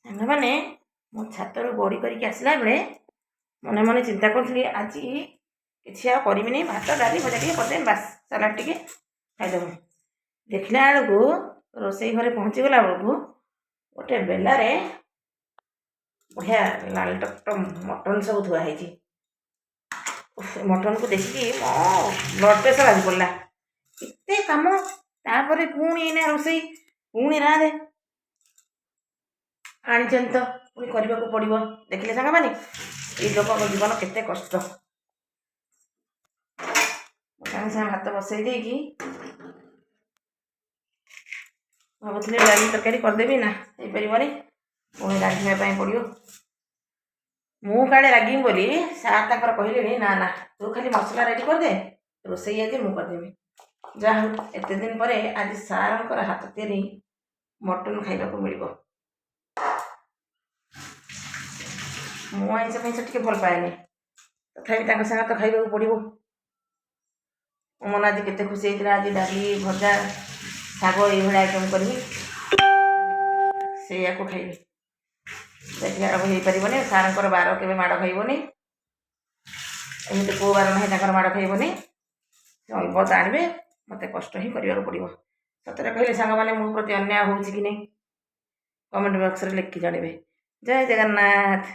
ସାଙ୍ଗମାନେ ମୁଁ ଛାତରୁ ବଡ଼ି କରିକି ଆସିଲା ବେଳେ ମନେ ମନେ ଚିନ୍ତା କରୁଥିଲି ଆଜି କିଛି ଆଉ କରିବିନି, ଭାତ ଡାଲି ଭଜା ଟିକେ କରିଦେବି, ବାସ୍ ସାଲାଡ଼ ଟିକେ ଖାଇଦେବୁ। ଦେଖିଲା ବେଳକୁ ରୋଷେଇ ଘରେ ପହଞ୍ଚିଗଲା ବେଳକୁ ଗୋଟେ ବେଲାରେ ବଢ଼ିଆ ଲାଲ ଟକଟକ ମଟନ୍ ସବୁ ଧୁଆ ହେଇଛି। ସେ ମଟନ୍କୁ ଦେଖିକି ମୋ ବ୍ଲଡ଼ ପ୍ରେସର ଆଜି ପଡ଼ିଲା। ଏତେ କାମ, ତାପରେ ପୁଣି ଏଇନା ରୋଷେଇ, ପୁଣି ରାঁଧେ, ଆଣିଛନ୍ତି ତ ପୁଣି କରିବାକୁ ପଡ଼ିବ। ଦେଖିଲେ ସାଙ୍ଗମାନେ ଏଇ ଲୋକଙ୍କ ଜୀବନ କେତେ କଷ୍ଟ। ସାଙ୍ଗେ ସାଙ୍ଗେ ଭାତ ବସେଇ ଦେଇକି ଭାବୁଥିଲି ଡାଲି ତରକାରୀ କରିଦେବି, ନା ହେଇପାରିବନି, ପୁଣି ରାନ୍ଧିବା ପାଇଁ ପଡ଼ିବ। ମୁଁ କାଳେ ରାଗିବି ବୋଲି ସାର୍ ତାଙ୍କର କହିଲେଣି ନା ନା ତୁ ଖାଲି ମସଲା ରେଡ଼ି କରିଦେ, ରୋଷେଇ ଆଜି ମୁଁ କରିଦେବି। ଯାହା ହଉ ଏତେ ଦିନ ପରେ ଆଜି ସାର୍ଙ୍କର ହାତ ତିଆରି ମଟନ୍ ଖାଇବାକୁ ମିଳିବ। ମୁଁ ଆଇଁଷ ଫାଇଁଷ ଟିକେ ଭଲ ପାଏନି, ତଥାପି ତାଙ୍କ ସାଙ୍ଗରେ ତ ଖାଇବାକୁ ପଡ଼ିବ। ମୋ ମନ ଆଜି କେତେ ଖୁସି ହେଇଥିଲା, ଆଜି ଡାଲି ଭଜା ଶାଗ ଏଇଭଳିଆ ଆଇଟମ୍ କରିବି, ସେଇଆକୁ ଖାଇବି। ଦେଖିଲା ବେଳକୁ ହେଇପାରିବନି, ସାର୍ଙ୍କର ବାର କେବେ ମାଡ଼ ଖାଇବନି, ଏମିତି କେଉଁ ବାର ନାହିଁ ତାଙ୍କର ମାଡ଼ ଖାଇବନି। ସେ ଅଲବତ ଆଣିବେ, ମୋତେ କଷ୍ଟ ହିଁ କରିବାକୁ ପଡ଼ିବ। ସତରେ କହିଲେ ସାଙ୍ଗମାନେ ମୋ ପ୍ରତି ଅନ୍ୟାୟ ହେଉଛି କି ନାହିଁ କମେଣ୍ଟ ବକ୍ସରେ ଲେଖିକି ଜଣାଇବେ। ଜୟ ଜଗନ୍ନାଥ।